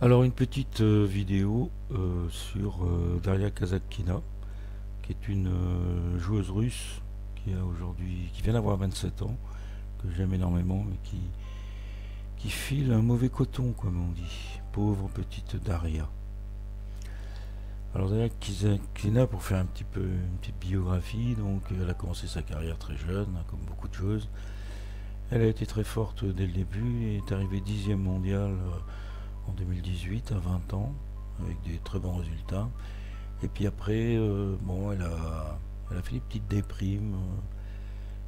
Alors une petite vidéo sur Daria Kazatkina, qui est une joueuse russe qui vient d'avoir 27 ans, que j'aime énormément, mais qui file un mauvais coton, comme on dit. Pauvre petite Daria. Alors Daria Kazatkina, pour faire une petite biographie, donc elle a commencé sa carrière très jeune, hein, comme beaucoup de joueuses. Elle a été très forte dès le début et est arrivée 10e mondiale en 2018 à 20 ans, avec des très bons résultats. Et puis après, bon, elle a fait des petites déprimes.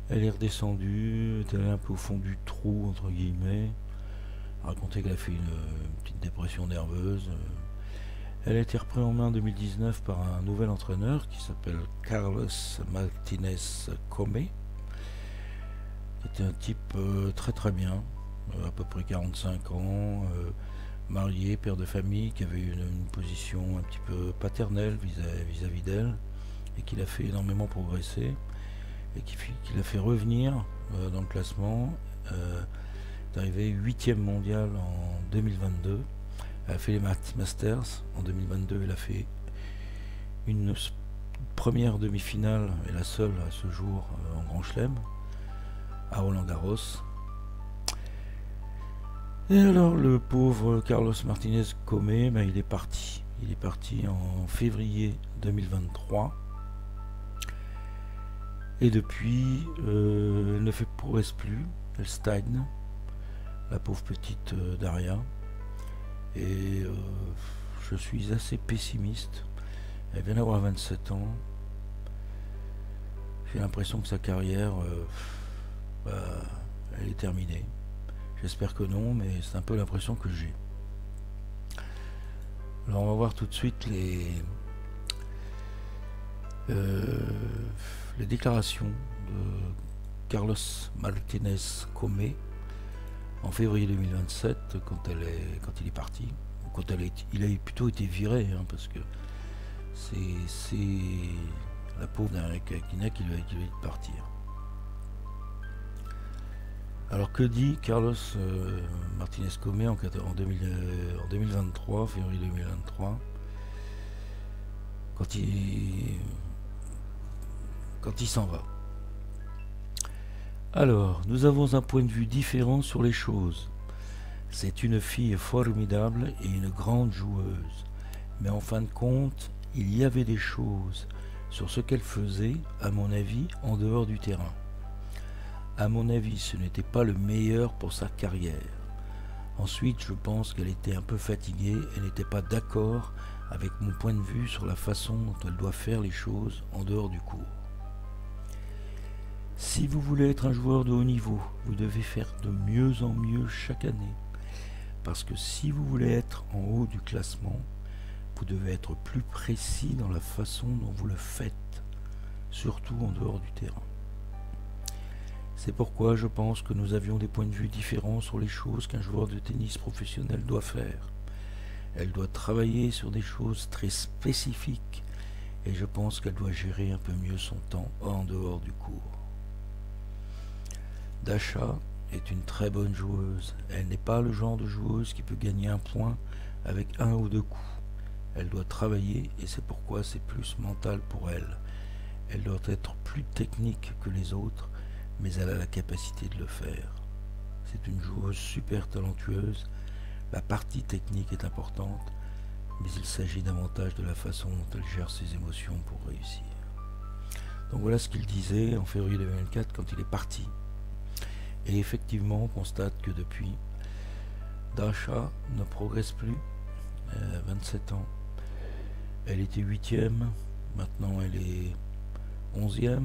Elle est redescendue, elle est un peu au fond du trou, entre guillemets. Raconter qu'elle a fait une petite dépression nerveuse. Elle a été reprise en main en 2019 par un nouvel entraîneur qui s'appelle Carlos Martinez Comé, qui était un type très très bien, à peu près 45 ans, marié, père de famille, qui avait une position un petit peu paternelle vis-à-vis d'elle, et qui l'a fait énormément progresser, et qui l'a fait revenir dans le classement. Est arrivé 8e mondial en 2022. Elle a fait les Masters en 2022. Elle a fait une première demi-finale, et la seule à ce jour en Grand Chelem, à Roland-Garros. Et alors le pauvre Carlos Martinez Comé, ben, il est parti. Il est parti en février 2023. Et depuis, elle ne progresse plus. Elle stagne. La pauvre petite Daria. Et je suis assez pessimiste. Elle vient d'avoir 27 ans. J'ai l'impression que sa carrière, elle est terminée. J'espère que non, mais c'est un peu l'impression que j'ai. Alors on va voir tout de suite les déclarations de Carlos Martinez Comé en février 2027, quand il est parti, il a plutôt été viré, hein, parce que c'est la pauvre Daria Kazatkina qui lui a dit de partir. Alors que dit Carlos Martinez Comé en 2023, février 2023, quand il s'en va? Alors, nous avons un point de vue différent sur les choses. C'est une fille formidable et une grande joueuse. Mais en fin de compte, il y avait des choses sur ce qu'elle faisait, à mon avis, en dehors du terrain. À mon avis, ce n'était pas le meilleur pour sa carrière. Ensuite, je pense qu'elle était un peu fatiguée et n'était pas d'accord avec mon point de vue sur la façon dont elle doit faire les choses en dehors du court. Si vous voulez être un joueur de haut niveau, vous devez faire de mieux en mieux chaque année. Parce que si vous voulez être en haut du classement, vous devez être plus précis dans la façon dont vous le faites, surtout en dehors du terrain. C'est pourquoi je pense que nous avions des points de vue différents sur les choses qu'un joueur de tennis professionnel doit faire. Elle doit travailler sur des choses très spécifiques et je pense qu'elle doit gérer un peu mieux son temps en dehors du court. Dasha est une très bonne joueuse. Elle n'est pas le genre de joueuse qui peut gagner un point avec un ou deux coups. Elle doit travailler et c'est pourquoi c'est plus mental pour elle. Elle doit être plus technique que les autres, mais elle a la capacité de le faire. C'est une joueuse super talentueuse. La partie technique est importante, mais il s'agit davantage de la façon dont elle gère ses émotions pour réussir. Donc voilà ce qu'il disait en février 2024 quand il est parti. Et effectivement, on constate que depuis, Dasha ne progresse plus. Elle a 27 ans. Elle était 8e, maintenant elle est 11e.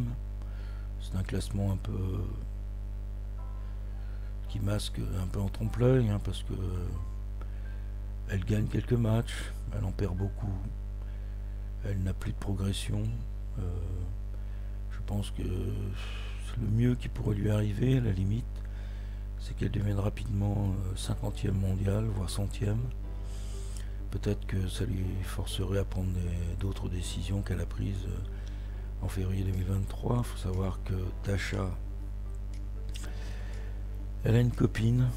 C'est un classement un peu qui masque un peu en trompe-l'œil, hein, parce que elle gagne quelques matchs, elle en perd beaucoup, elle n'a plus de progression. Je pense que le mieux qui pourrait lui arriver, à la limite, c'est qu'elle devienne rapidement 50e mondiale, voire 100e. Peut-être que ça lui forcerait à prendre d'autres décisions qu'elle a prises en février 2023. Il faut savoir que Dasha, elle a une copine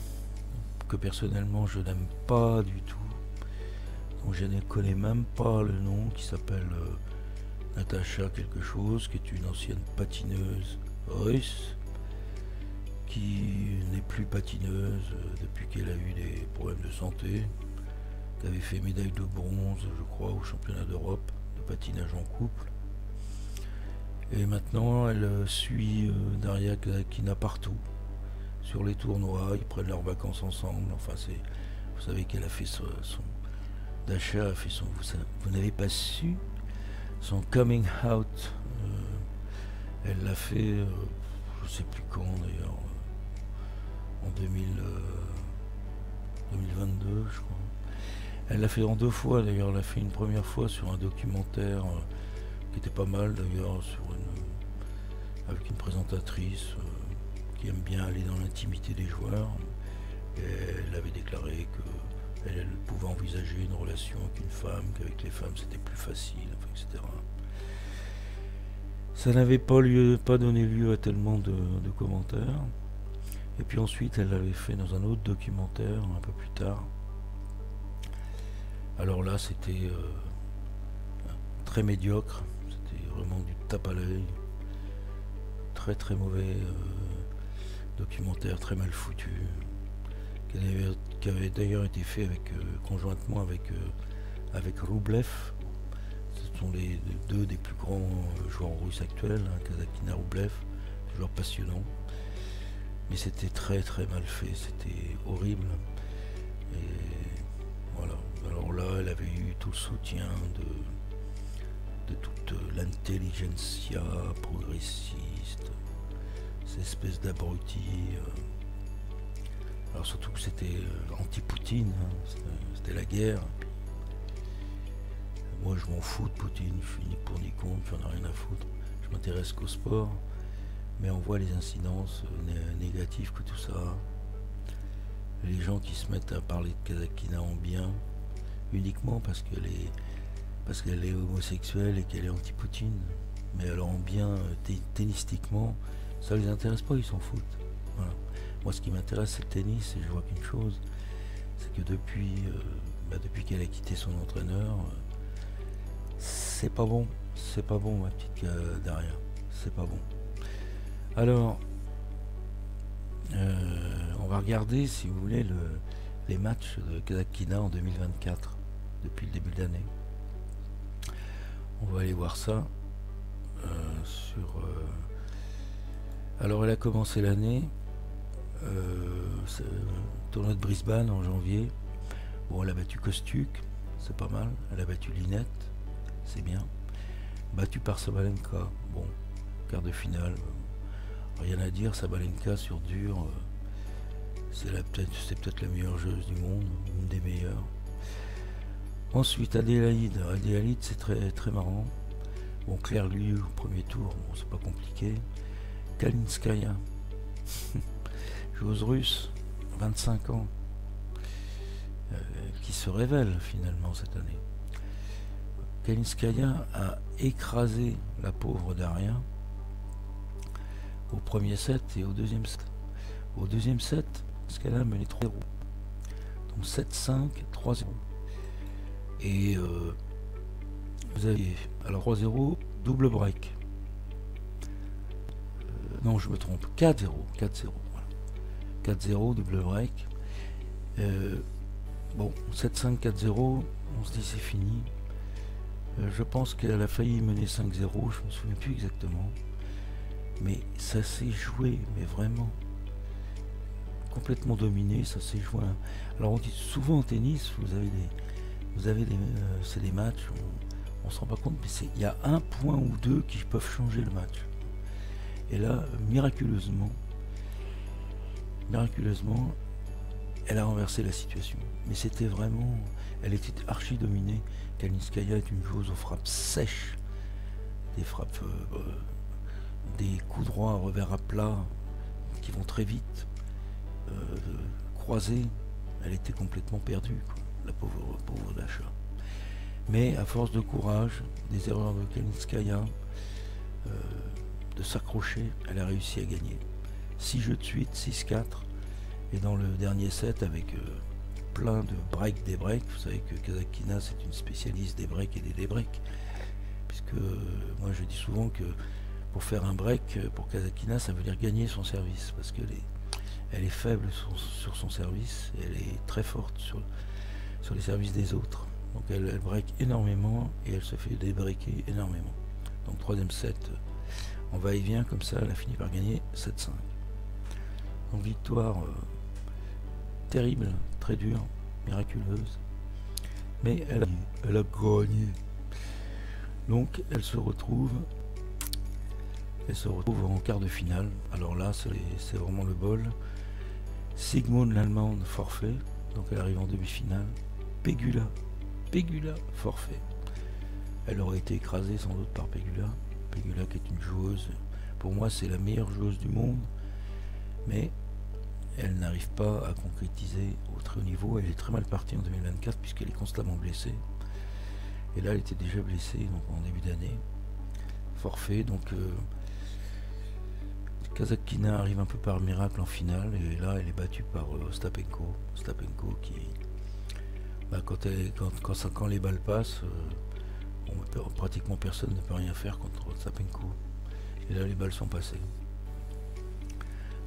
que personnellement je n'aime pas du tout. dont je ne connais même pas le nom, qui s'appelle Natacha quelque chose, qui est une ancienne patineuse russe, qui n'est plus patineuse depuis qu'elle a eu des problèmes de santé, qui avait fait médaille de bronze, je crois, au championnat d'Europe de patinage en couple. Et maintenant, elle suit Daria Kazakina partout, sur les tournois, ils prennent leurs vacances ensemble. Enfin, vous savez qu'elle a fait son Dasha a fait son, vous n'avez pas su, son coming out. Elle l'a fait, je sais plus quand d'ailleurs, en 2022, je crois. Elle l'a fait en 2 fois d'ailleurs. Elle l'a fait une première fois sur un documentaire qui était pas mal d'ailleurs, avec une présentatrice qui aime bien aller dans l'intimité des joueurs. Et elle avait déclaré qu'elle pouvait envisager une relation avec une femme, qu'avec les femmes c'était plus facile, enfin, etc. Ça n'avait pas donné lieu à tellement de commentaires. Et puis ensuite, elle l'avait fait dans un autre documentaire un peu plus tard. Alors là, c'était très médiocre. C'était vraiment du tape à l'œil. Très très mauvais documentaire, très mal foutu. Qui avait d'ailleurs été fait conjointement avec Rublev. Ce sont les 2 des plus grands joueurs russes actuels, hein, Kazakina, Rublev, joueurs passionnants. Mais c'était très très mal fait, c'était horrible. Et voilà. Alors là, elle avait eu tout le soutien de toute l'intelligentsia progressiste, ces espèces d'abrutis. Alors surtout que c'était anti-Poutine, hein, c'était la guerre. Moi je m'en fous de Poutine, je suis ni pour ni contre, j'en ai rien à foutre. Je m'intéresse qu'au sport, mais on voit les incidences négatives que tout ça a. Les gens qui se mettent à parler de Kazakina en bien, uniquement parce qu'elle est homosexuelle et qu'elle est anti-Poutine. Mais alors en bien, tennistiquement, ça les intéresse pas, ils s'en foutent. Voilà. Moi ce qui m'intéresse c'est le tennis, et je vois qu'une chose, c'est que depuis qu'elle a quitté son entraîneur, c'est pas bon ma petite Daria, c'est pas bon. Alors, on va regarder si vous voulez les matchs de Kazakina en 2024, depuis le début de l'année. On va aller voir ça alors elle a commencé l'année, tournoi de Brisbane en janvier. Bon, elle a battu Kostyuk, c'est pas mal. Elle a battu Linette, c'est bien. Battue par Sabalenka, bon, quart de finale, rien à dire. Sabalenka sur dur, c'est peut-être la meilleure joueuse du monde, une des meilleures. Ensuite, Adélaïde, c'est très très marrant. Bon, Claire Liu au premier tour, bon, c'est pas compliqué. Kalinskaya, joueuse russe, 25 ans, qui se révèle finalement cette année. Kalinskaya a écrasé la pauvre Daria au premier set et au deuxième set. Au deuxième set, Kalinskaya a mené 3-0. Donc 7-5, 3-0. Et vous avez alors 3-0, double break. Non, je me trompe, 4-0, voilà. 4-0, double break. Bon, 7-5, 4-0, on se dit c'est fini. Je pense qu'elle a failli mener 5-0, je me souviens plus exactement. Mais ça s'est joué, mais vraiment complètement dominé, ça s'est joué. Alors on dit souvent en tennis, c'est des matchs, on se rend pas compte, mais il y a un point ou deux qui peuvent changer le match. Et là, miraculeusement, elle a renversé la situation. Mais c'était vraiment, elle était archi dominée. Kalinskaya est une joueuse aux frappes sèches, des frappes, des coups droits, revers à plat, qui vont très vite, croisés. Elle était complètement perdue, quoi, la pauvre Dasha. Mais à force de courage, des erreurs de Kalinskaya, de s'accrocher, elle a réussi à gagner. 6 jeux de suite, 6-4, et dans le dernier set avec plein de breaks, des breaks. Vous savez que Kasatkina c'est une spécialiste des breaks et des débreaks, puisque moi je dis souvent que pour faire un break pour Kasatkina, ça veut dire gagner son service, parce que elle est faible sur son service et elle est très forte sur les services des autres. Donc elle break énormément et elle se fait débreaker énormément. Donc troisième set en va-et-vient, comme ça elle a fini par gagner 7-5. Donc victoire terrible, très dure, miraculeuse, mais elle a gagné. Donc elle se retrouve en quart de finale. Alors là c'est vraiment le bol. Sigmund l'allemande forfait, donc elle arrive en demi-finale. Pegula forfait. Elle aurait été écrasée sans doute par Pegula qui est une joueuse, pour moi c'est la meilleure joueuse du monde, mais elle n'arrive pas à concrétiser au très haut niveau. Elle est très mal partie en 2024 puisqu'elle est constamment blessée, et là elle était déjà blessée donc en début d'année. Forfait, donc Kasatkina arrive un peu par miracle en finale, et là elle est battue par Ostapenko qui, quand les balles passent, pratiquement personne ne peut rien faire contre Ostapenko, et là les balles sont passées.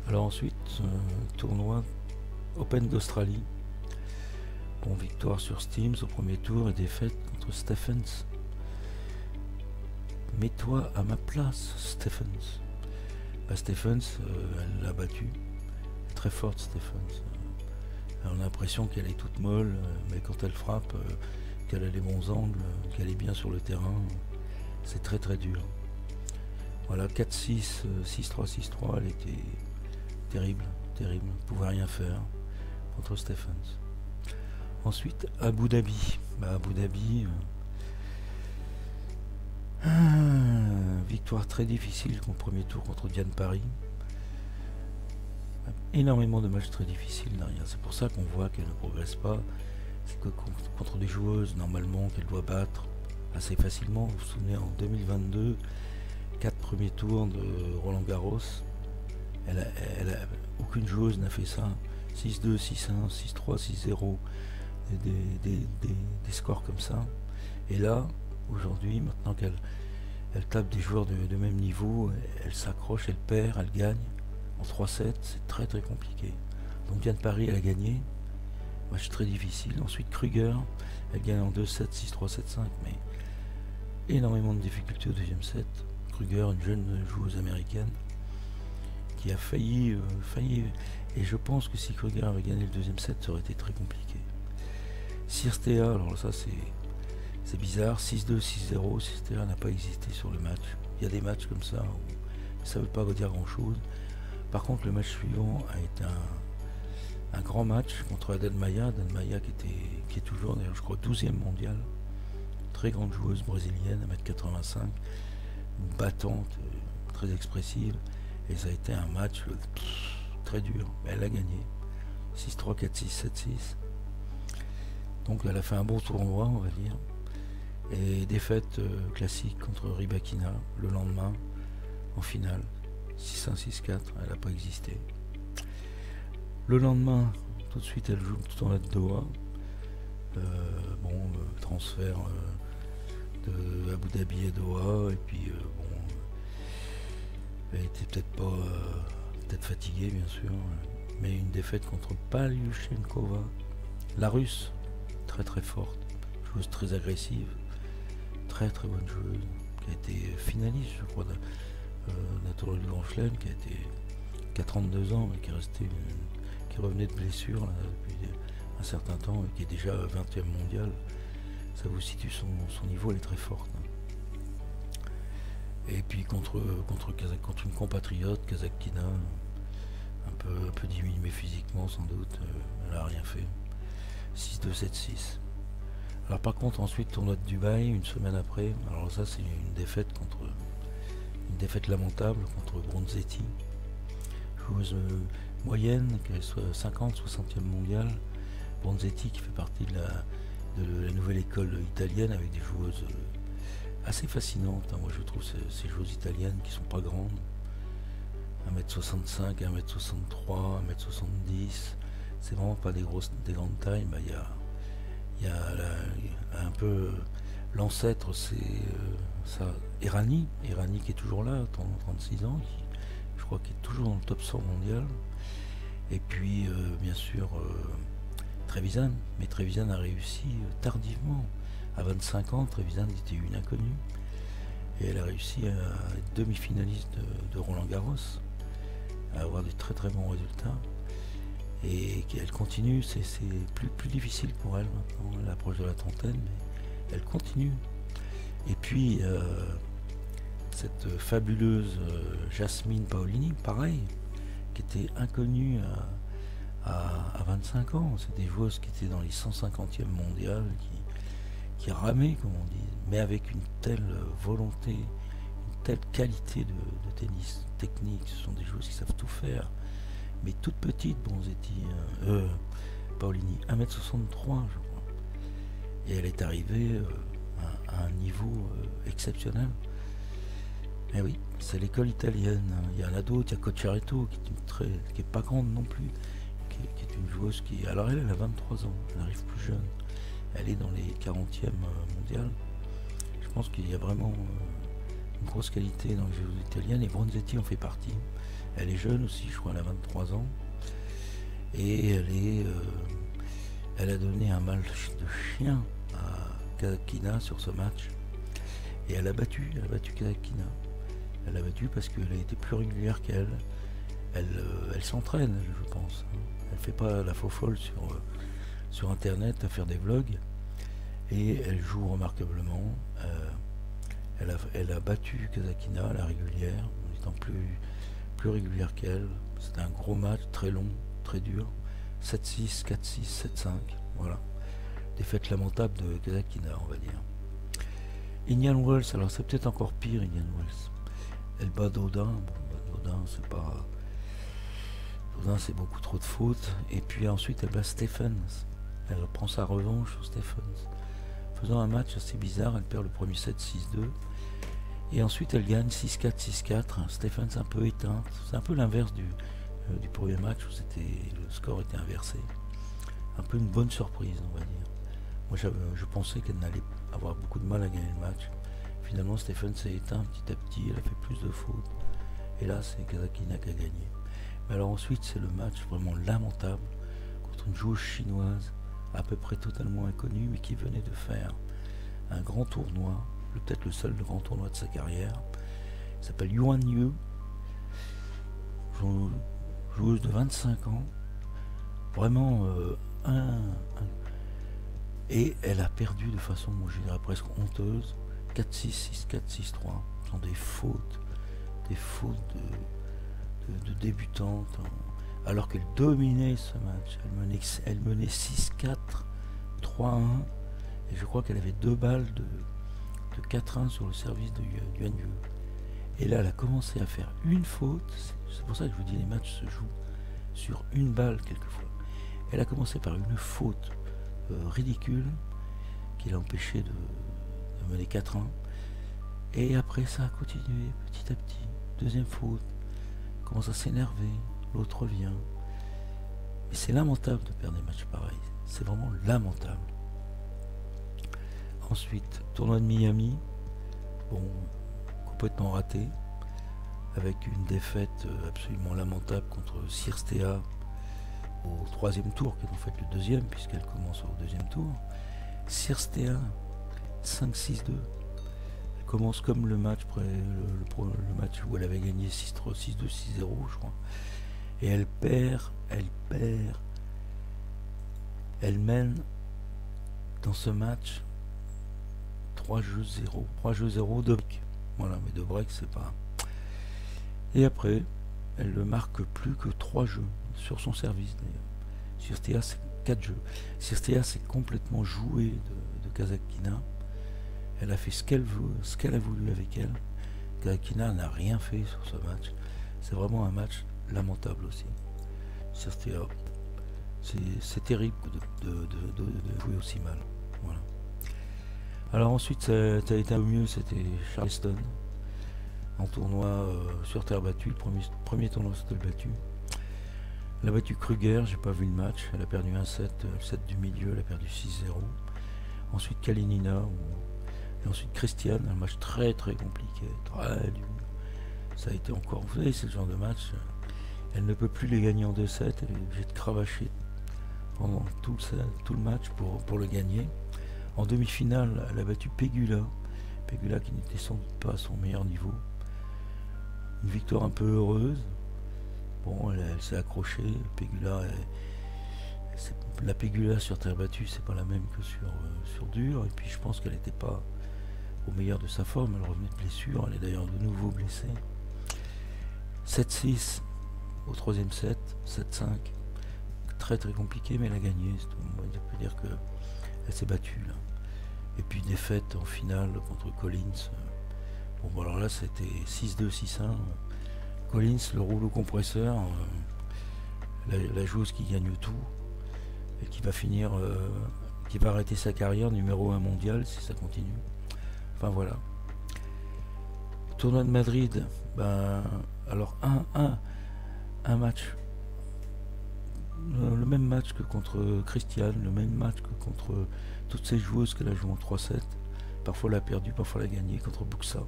Alors ensuite, tournoi Open d'Australie. Bon, victoire sur Steams au premier tour et défaite contre Stephens. Mets-toi à ma place, Stephens. Stephens, elle l'a battue. Très forte, Stephens. On a l'impression qu'elle est toute molle, mais quand elle frappe, qu'elle a les bons angles, qu'elle est bien sur le terrain, c'est très très dur. Voilà, 4-6, 6-3, 6-3, elle était terrible, terrible, ne pouvait rien faire contre Stephens. Ensuite, Abu Dhabi. Abu Dhabi, victoire très difficile au premier tour contre Diane Paris. Énormément de matchs très difficiles derrière. C'est pour ça qu'on voit qu'elle ne progresse pas. C'est que contre des joueuses normalement qu'elle doit battre assez facilement. Vous vous souvenez, en 2022, 4 premiers tours de Roland Garros, aucune joueuse n'a fait ça. 6-2, 6-1, 6-3, 6-0, des scores comme ça. Et là, aujourd'hui, maintenant qu'elle tape des joueurs de même niveau, elle s'accroche, elle perd, elle gagne. En 3-7, c'est très très compliqué. Donc Diane Paris, elle a gagné. Match très difficile. Ensuite Kruger, elle gagne en 2-7, 6-3, 7-5, mais énormément de difficultés au deuxième set. Kruger, une jeune joueuse américaine, qui a failli, et je pense que si Kruger avait gagné le deuxième set, ça aurait été très compliqué. Cirstea, alors ça c'est bizarre, 6-2, 6-0, Cirstea n'a pas existé sur le match. Il y a des matchs comme ça où ça ne veut pas vous dire grand chose. Par contre, le match suivant a été un grand match contre Aden Maia qui est toujours, d'ailleurs, je crois, 12e mondial. Très grande joueuse brésilienne, 1m85, battante, très expressive. Et ça a été un match très dur. Mais elle a gagné. 6-3, 4-6, 7-6. Donc elle a fait un bon tournoi, on va dire. Et défaite classique contre Rybakina le lendemain, en finale. 6-1, 6-4, elle n'a pas existé. Le lendemain, tout de suite, elle joue le tournoi de Doha. Transfert de Abu Dhabi à Doha, et puis elle était peut-être fatiguée, bien sûr, mais une défaite contre Paliuchenkova, la russe, très très forte, joueuse très agressive, très très bonne joueuse, qui a été finaliste, je crois, d'un tournoi du Grand Chelem, qui a 32 ans, mais qui revenait de blessure là, depuis un certain temps, et qui est déjà 20e mondial. Ça vous situe son niveau, elle est très forte. Et puis contre une compatriote, Kasatkina, un peu diminuée physiquement sans doute, elle n'a rien fait. 6-2, 7-6. Alors par contre ensuite tournoi de Dubaï, une semaine après, alors ça c'est une défaite lamentable contre Bronzetti, joueuse moyenne, qui est 50, 60e mondiale. Bronzetti qui fait partie de la nouvelle école italienne, avec des joueuses assez fascinantes. Moi je trouve ces joueuses italiennes qui sont pas grandes, 1m65, 1m63, 1m70, c'est vraiment pas des grandes tailles. Bah, il y a un peu l'ancêtre, c'est ça, Errani qui est toujours là, 36 ans, je crois qu'il est toujours dans le top 100 mondial. Et puis bien sûr Trevisan, mais Trevisan a réussi tardivement. À 25 ans, Trevisan était une inconnue. Et elle a réussi à être demi-finaliste de Roland Garros, à avoir des très très bons résultats. Et qu'elle continue, c'est plus difficile pour elle maintenant, elle approche de la trentaine, mais elle continue. Et puis cette fabuleuse Jasmine Paolini, pareil, qui était inconnue à 25 ans. C'est des joueuses qui étaient dans les 150e mondiales, qui ramaient, comme on dit, mais avec une telle volonté, une telle qualité de tennis technique. Ce sont des joueuses qui savent tout faire. Mais toute petite, Bonzetti, Paolini, 1m63, je crois. Et elle est arrivée à un niveau exceptionnel. Et oui, c'est l'école italienne. Il y en a d'autres, il y a Cocciaretto, qui est pas grande non plus, qui est une joueuse qui... Alors elle a 23 ans, elle arrive plus jeune. Elle est dans les 40e mondiales. Je pense qu'il y a vraiment une grosse qualité dans les joueuses italiennes, et Bonzetti en fait partie. Elle est jeune aussi, je crois, elle a 23 ans. Et elle a donné un mal de chien à Kasatkina sur ce match. Et elle a battu Kasatkina. Elle l'a battue parce qu'elle a été plus régulière qu'elle. Elle s'entraîne, je pense. Elle fait pas la faux folle sur internet à faire des vlogs. Et elle joue remarquablement. Elle a battu Kasatkina à la régulière, en étant plus régulière qu'elle. C'était un gros match, très long, très dur. 7-6, 4-6, 7-5. Voilà. Défaite lamentable de Kasatkina, on va dire. Indian Wells, alors c'est peut-être encore pire, Indian Wells. Elle bat Dodin. Bon, Dodin, c'est pas... Dodin, c'est beaucoup trop de fautes. Et puis ensuite, elle bat Stephens. Elle prend sa revanche sur Stephens. Faisant un match assez bizarre, elle perd le premier set 6-2. Et ensuite, elle gagne 6-4, 6-4. Stephens un peu éteinte. C'est un peu l'inverse du premier match où le score était inversé. Un peu une bonne surprise, on va dire. Moi, je pensais qu'elle n'allait avoir beaucoup de mal à gagner le match. Finalement, Stephens s'est éteint petit à petit. Elle a fait plus de fautes. Et là, c'est Kasatkina qui a gagné. Mais alors ensuite, c'est le match vraiment lamentable contre une joueuse chinoise à peu près totalement inconnue, mais qui venait de faire un grand tournoi, peut-être le seul grand tournoi de sa carrière. Il s'appelle Yuan Yu, joueuse de 25 ans, vraiment et elle a perdu de façon, moi je dirais presque honteuse, 4-6, 6-4, 6-3. Ce sont des fautes de débutante, alors qu'elle dominait ce match. Elle menait 6-4, 3-1, et je crois qu'elle avait 2 balles de 4-1 sur le service de Yuan Yu. Et là, elle a commencé à faire une faute. C'est pour ça que je vous dis, les matchs se jouent sur une balle quelquefois. Elle a commencé par une faute ridicule qui l'a empêché de mener 4-1. Et après, ça a continué petit à petit. Deuxième faute, commence à s'énerver, l'autre revient. Et c'est lamentable de perdre des matchs pareils. C'est vraiment lamentable. Ensuite, tournoi de Miami. Bon, complètement raté. Avec une défaite absolument lamentable contre Cirstea au 3e tour, qui est en fait le 2e, puisqu'elle commence au 2e tour. Cirstea, 5-6-2. Elle commence comme le match, le match où elle avait gagné 6-3, 6-2, 6-0, je crois. Et elle perd. Elle mène dans ce match 3-0. 3-0 de break. Voilà, mais de break, c'est pas... Et après, elle ne marque plus que 3 jeux sur son service d'ailleurs. Cirstea, c'est 4 jeux. Cirstea s'est complètement jouée de Kasatkina. Elle a fait ce qu'elle a voulu avec elle. Kasatkina n'a rien fait sur ce match. C'est vraiment un match lamentable aussi. Cirstea, c'est terrible de jouer aussi mal. Voilà. Alors ensuite, ça a été un peu mieux, c'était Charleston. En tournoi sur terre battue, le premier tournoi sur terre battue. Elle a battu Kruger, j'ai pas vu le match, elle a perdu 1-7, le 7 du milieu, elle a perdu 6-0. Ensuite Kalinina, et ensuite Christiane, un match très très compliqué, très dur. Ça a été encore, vous savez, c'est le genre de match, elle ne peut plus les gagner en 2-7, elle est obligée de cravacher pendant tout le match pour le gagner. En demi-finale, elle a battu Pegula qui n'était sans doute pas à son meilleur niveau. Une victoire un peu heureuse. Bon, elle s'est accrochée. La Pegula sur terre battue, c'est pas la même que sur dur. Et puis je pense qu'elle n'était pas au meilleur de sa forme. Elle revenait de blessure. Elle est d'ailleurs de nouveau blessée. 7-6 au troisième set. 7-5. Très très compliqué, mais elle a gagné. On peut dire qu'elle s'est battue là. Et puis défaite en finale contre Collins. Bon, alors là, c'était 6-2, 6-1. Collins, le rouleau compresseur, la joueuse qui gagne tout, et qui va finir, qui va arrêter sa carrière numéro 1 mondial si ça continue. Enfin voilà. Tournoi de Madrid, ben, alors un match. Le même match que contre Christiane, le même match que contre toutes ces joueuses qu'elle a joué en 3-7. Parfois elle a perdu, parfois elle a gagné contre Buxa.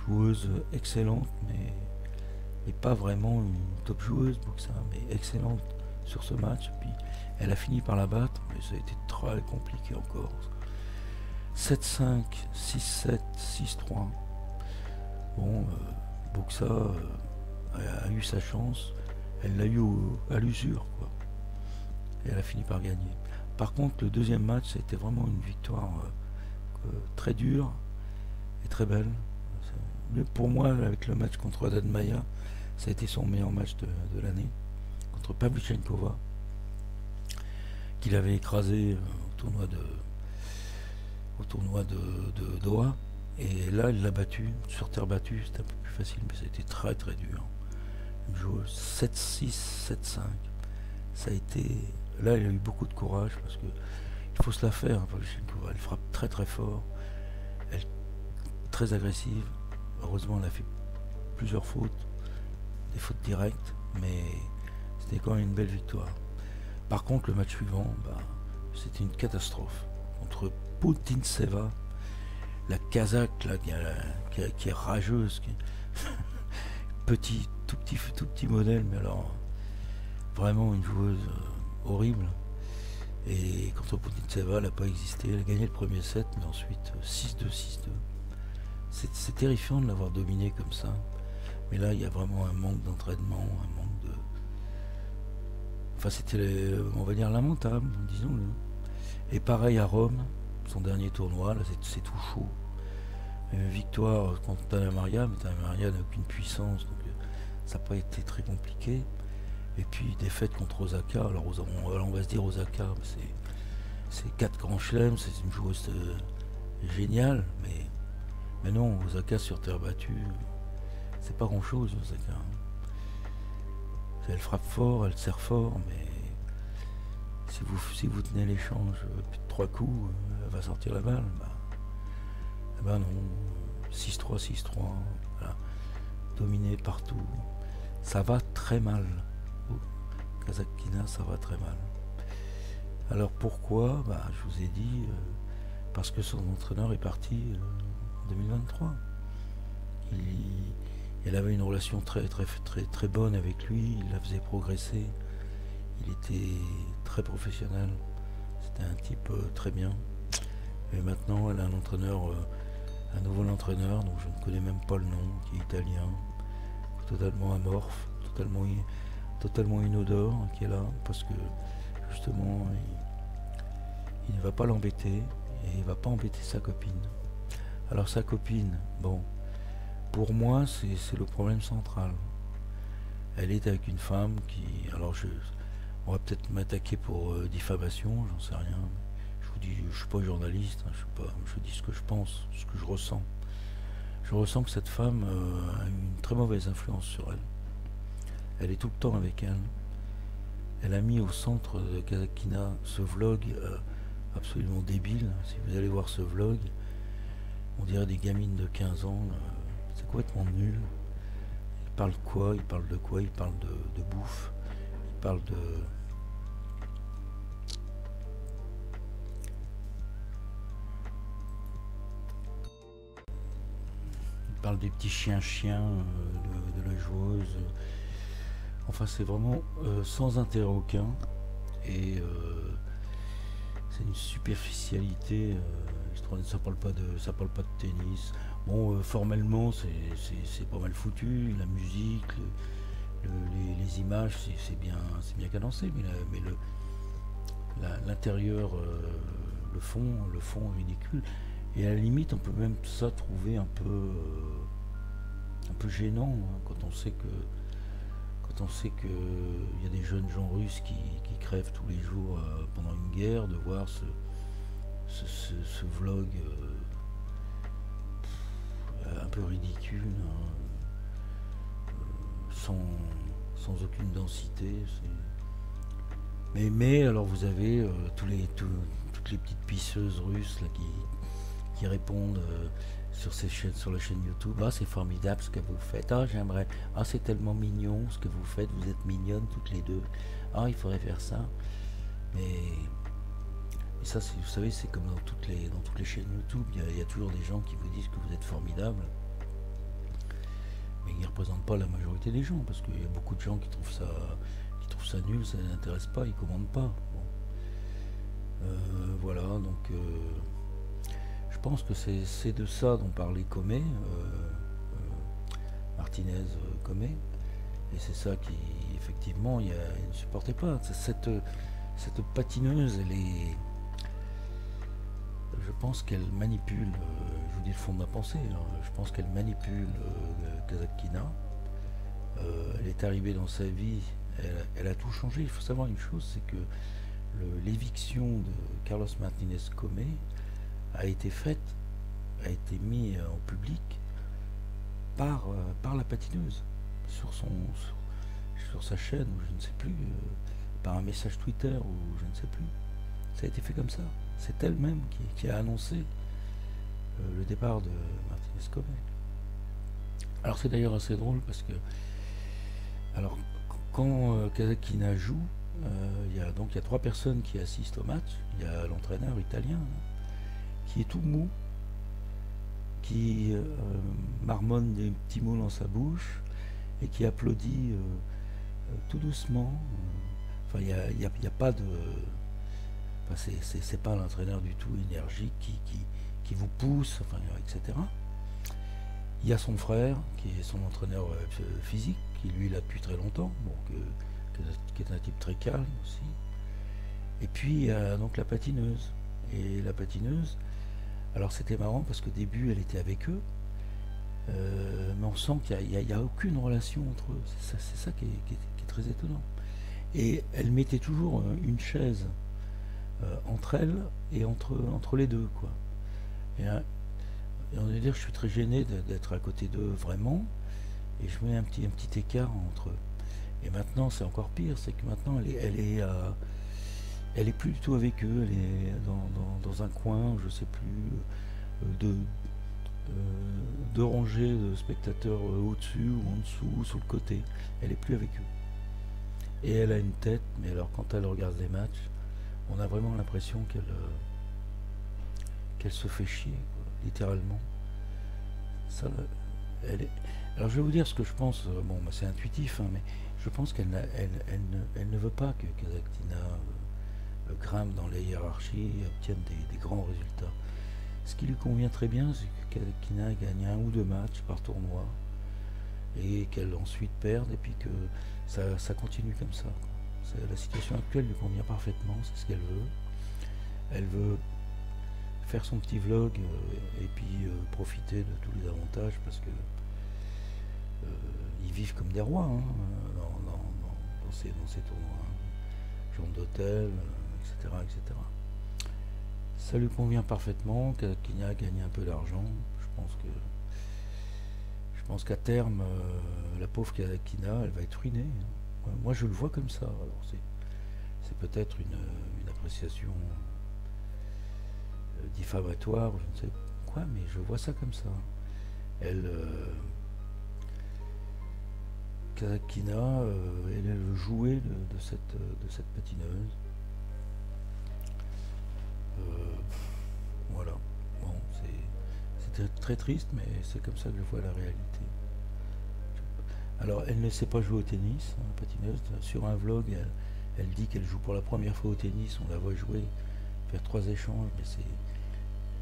Joueuse excellente, mais pas vraiment une top joueuse, Buxa, mais excellente sur ce match. Puis elle a fini par la battre, mais ça a été très compliqué encore. 7-5, 6-7, 6-3. Bon, Buxa a eu sa chance. Elle l'a eu à l'usure, quoi. Et elle a fini par gagner. Par contre, le deuxième match, c'était vraiment une victoire très dure et très belle. Mais pour moi, avec le match contre Haddad Maia, ça a été son meilleur match de l'année. Contre Pavlyuchenkova, qu'il avait écrasé au tournoi de Doha. Et là, il l'a battu, sur terre battue, c'était un peu plus facile, mais ça a été très très dur. Une joueuse 7-6, 7-5. Ça a été. Là, il a eu beaucoup de courage parce que il faut se la faire. Elle frappe très très fort. Elle est très agressive. Heureusement, elle a fait plusieurs fautes, des fautes directes, mais c'était quand même une belle victoire. Par contre, le match suivant, c'était une catastrophe contre Putintseva, la Kazakh là, qui est rageuse, tout petit modèle, mais alors vraiment une joueuse horrible. Et contre Putintseva, elle n'a pas existé. Elle a gagné le premier set, mais ensuite 6-2, 6-2. C'est terrifiant de l'avoir dominé comme ça. Mais là, il y a vraiment un manque d'entraînement, un manque de. Enfin, c'était, on va dire, lamentable, disons-le. Et pareil à Rome, son dernier tournoi, là, c'est tout chaud. Victoire contre Tana Maria, mais Tana Maria n'a aucune puissance, donc ça n'a pas été très compliqué. Et puis défaite contre Osaka. Alors on va se dire Osaka, c'est 4 grands chelems, c'est une joueuse géniale, mais non, Osaka sur terre battue, c'est pas grand chose Osaka. Elle frappe fort, elle serre fort, mais si vous tenez l'échange plus de 3 coups, elle va sortir la balle. Non, 6-3, 6-3, voilà. Dominé partout. Ça va très mal. Kasatkina, ça va très mal. Alors pourquoi? Je vous ai dit, parce que son entraîneur est parti en 2023. Elle avait une relation très, très, très, très bonne avec lui, il la faisait progresser. Il était très professionnel. C'était un type très bien. Et maintenant, elle a un nouveau entraîneur, dont je ne connais même pas le nom, qui est italien, totalement amorphe, totalement inodore, qui est là, parce que justement, il ne va pas l'embêter, et il ne va pas embêter sa copine. Alors sa copine, bon, pour moi, c'est le problème central. Elle est avec une femme qui... Alors on va peut-être m'attaquer pour diffamation, j'en sais rien. Je vous dis, je ne suis pas journaliste, hein, je dis ce que je pense, ce que je ressens. Je ressens que cette femme a une très mauvaise influence sur elle. Elle est tout le temps avec elle. Elle a mis au centre de Kasatkina ce vlog absolument débile. Si vous allez voir ce vlog, on dirait des gamines de 15 ans. C'est complètement nul. Il parle quoi? Il parle de quoi? Il parle de bouffe. parle de... Il parle des petits chiens de la joueuse. Enfin, c'est vraiment sans intérêt aucun. Et c'est une superficialité. Ça parle pas de tennis. Bon, formellement, c'est pas mal foutu. La musique, les images, c'est bien cadencé, mais l'intérieur, le fond est ridicule. Et à la limite, on peut même ça trouver un peu gênant, hein, quand on sait que il y a des jeunes gens russes qui crèvent tous les jours pendant une guerre, de voir ce vlog un peu ridicule, hein, sans aucune densité. Mais alors vous avez toutes les petites pisseuses russes là, qui répondent sur la chaîne YouTube. Ah, c'est formidable ce que vous faites. Ah, j'aimerais. Ah, c'est tellement mignon ce que vous faites. Vous êtes mignonnes toutes les deux. Ah, il faudrait faire ça. Mais ça, vous savez, c'est comme dans toutes les chaînes YouTube. Il y a toujours des gens qui vous disent que vous êtes formidables. Mais ils ne représentent pas la majorité des gens. Parce qu'il y a beaucoup de gens qui trouvent ça nul, ça ne les intéresse pas, ils ne commandent pas. Bon. Voilà, donc... je pense que c'est de ça dont parlait Comey, Martinez Comey, et c'est ça qui, effectivement, il ne supportait pas. Cette patineuse, je pense qu'elle manipule, je vous dis le fond de ma pensée, hein, je pense qu'elle manipule Kasatkina. Elle est arrivée dans sa vie, elle a tout changé. Il faut savoir une chose, c'est que l'éviction de Carlos Martinez Comey a été mis en public par la patineuse sur sa chaîne, ou je ne sais plus, par un message Twitter, ou je ne sais plus. Ça a été fait comme ça. C'est elle-même qui a annoncé le départ de Martinez Comey. Alors c'est d'ailleurs assez drôle parce que, alors quand Kasatkina joue, il y a 3 personnes qui assistent au match. Il y a l'entraîneur italien, qui est tout mou, qui marmonne des petits mots dans sa bouche et qui applaudit tout doucement. Enfin, il n'y a pas de... Enfin, c'est pas l'entraîneur du tout énergique qui vous pousse, enfin, etc. Il y a son frère, qui est son entraîneur physique, qui lui l'a depuis très longtemps, bon, qui est un type très calme aussi. Et puis il y a donc la patineuse. Et la patineuse, alors c'était marrant parce qu'au début elle était avec eux, mais on sent qu'il n'y a aucune relation entre eux. C'est ça qui est très étonnant. Et elle mettait toujours une chaise entre elles et entre les deux, quoi. Et on va dire, je suis très gêné d'être à côté d'eux vraiment, et je mets un petit écart entre eux. Et maintenant c'est encore pire, c'est que maintenant elle est plus du tout avec eux, elle est dans un coin, je sais plus, deux rangées de spectateurs au-dessus ou en dessous, sur le côté. Elle est plus avec eux. Et elle a une tête, mais alors quand elle regarde les matchs, on a vraiment l'impression qu'elle se fait chier, quoi, littéralement. Ça, alors je vais vous dire ce que je pense, bon, bah, c'est intuitif, hein, mais je pense qu'elle ne veut pas que Kasatkina grimpe dans les hiérarchies et obtienne des grands résultats. Ce qui lui convient très bien, c'est que Kasatkina gagne 1 ou 2 matchs par tournoi et qu'elle ensuite perde, et puis que ça continue comme ça. La situation actuelle lui convient parfaitement, c'est ce qu'elle veut. Elle veut faire son petit vlog et puis profiter de tous les avantages, parce que ils vivent comme des rois, hein, dans ces tournois, hein. Chambre d'hôtel, etc., etc. Ça lui convient parfaitement. Kasatkina gagne un peu d'argent. Je pense qu'à terme, la pauvre Kasatkina, elle va être ruinée. Moi, je le vois comme ça. Alors, c'est peut-être une appréciation diffamatoire, je ne sais quoi, mais je vois ça comme ça. Kazakh-Kina est le jouet de cette patineuse. Voilà. Bon, c'était très triste, mais c'est comme ça que je vois la réalité. Alors, elle ne sait pas jouer au tennis, hein, la patineuse. Sur un vlog, elle dit qu'elle joue pour la première fois au tennis. On la voit jouer, faire 3 échanges, mais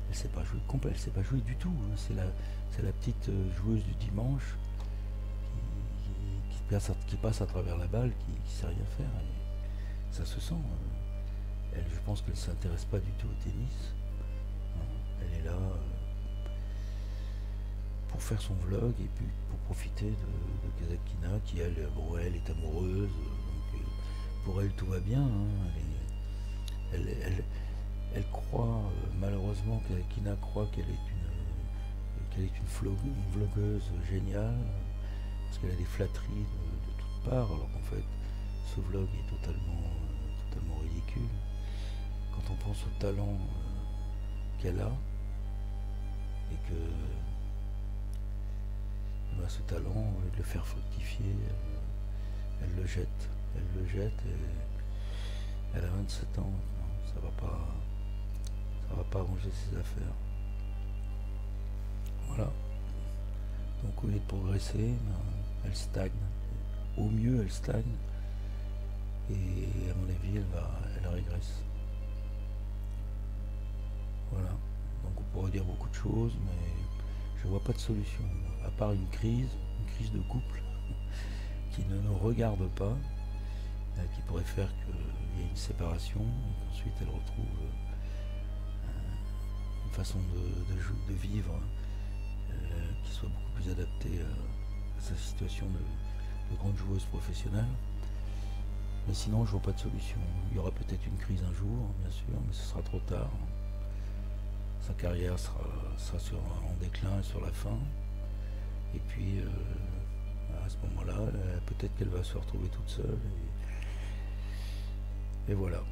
elle sait pas jouer elle sait pas jouer du tout. Hein. C'est la petite joueuse du dimanche qui passe à travers la balle, qui sait rien faire. Et ça se sent. Je pense qu'elle ne s'intéresse pas du tout au tennis. Hein. Elle est là pour faire son vlog et puis pour profiter de Kazakh-Kina qui elle est amoureuse. Donc, pour elle tout va bien. Hein. Elle croit, malheureusement, Kazakh-Kina croit qu'elle est une vlogueuse géniale, parce qu'elle a des flatteries de toutes parts, alors qu'en fait, ce vlog est totalement ridicule. Quand on pense au talent qu'elle a, et que ce talent, au lieu de le faire fructifier, elle le jette. Elle le jette et elle a 27 ans maintenant. Ça va pas arranger ses affaires. Voilà. Donc au lieu de progresser, elle stagne. Au mieux, elle stagne. Et à mon avis, elle régresse. Voilà. Donc on pourrait dire beaucoup de choses, mais je vois pas de solution. À part une crise de couple qui ne nous regarde pas, qui pourrait faire qu'il y ait une séparation, et qu'ensuite elle retrouve une façon de vivre qui soit beaucoup plus adaptée à sa situation de grande joueuse professionnelle. Mais sinon, je vois pas de solution. Il y aura peut-être une crise un jour, bien sûr, mais ce sera trop tard. Sa carrière sera en déclin et sur la fin. Et puis, à ce moment-là, peut-être qu'elle va se retrouver toute seule. Et voilà.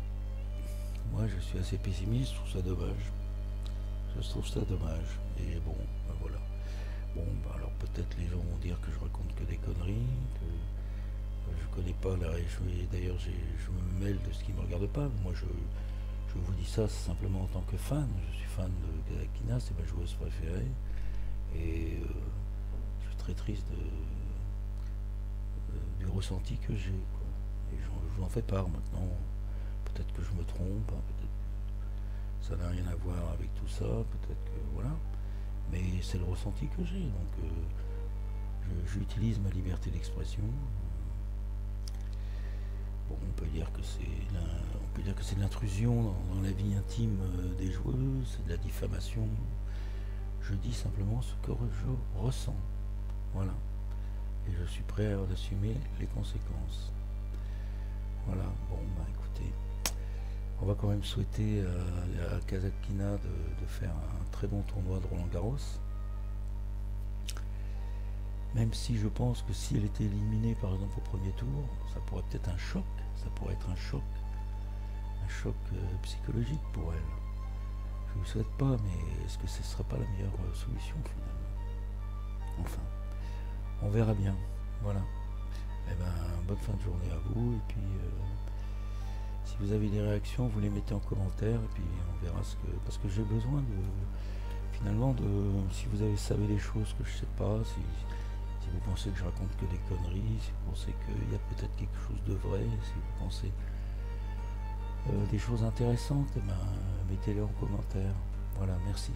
Moi, je suis assez pessimiste, je trouve ça dommage. Je trouve ça dommage. Et bon, ben voilà. Bon, ben alors peut-être les gens vont dire que je raconte que des conneries, que je connais pas la région. D'ailleurs, je me mêle de ce qui me regarde pas. Moi, je vous dis ça simplement en tant que fan. Je suis fan de Kazakh-Kina, c'est ma joueuse préférée. Et je suis très triste du ressenti que j'ai. Et je vous en fais part maintenant. Peut-être que je me trompe, hein, peut-être que ça n'a rien à voir avec tout ça, peut-être que voilà. Mais c'est le ressenti que j'ai. Donc j'utilise ma liberté d'expression. Bon, on peut dire que c'est de l'intrusion dans la vie intime des joueuses, c'est de la diffamation. Je dis simplement ce que je ressens. Voilà. Et je suis prêt à en assumer les conséquences. Voilà. Bon, bah écoutez, on va quand même souhaiter à Kazakh-Kina de faire un très bon tournoi de Roland-Garros. Même si je pense que si elle était éliminée par exemple au premier tour, ça pourrait peut-être un choc, ça pourrait être un choc psychologique pour elle. Je ne vous souhaite pas, mais est-ce que ce ne serait pas la meilleure solution finalement? Enfin, on verra bien. Voilà. Eh ben, bonne fin de journée à vous, et puis si vous avez des réactions, vous les mettez en commentaire, et puis on verra parce que j'ai besoin finalement si vous savez des choses que je sais pas, si vous pensez que je raconte que des conneries, si vous pensez qu'il y a peut-être quelque chose de vrai, si vous pensez des choses intéressantes, eh ben, mettez-les en commentaire. Voilà, merci.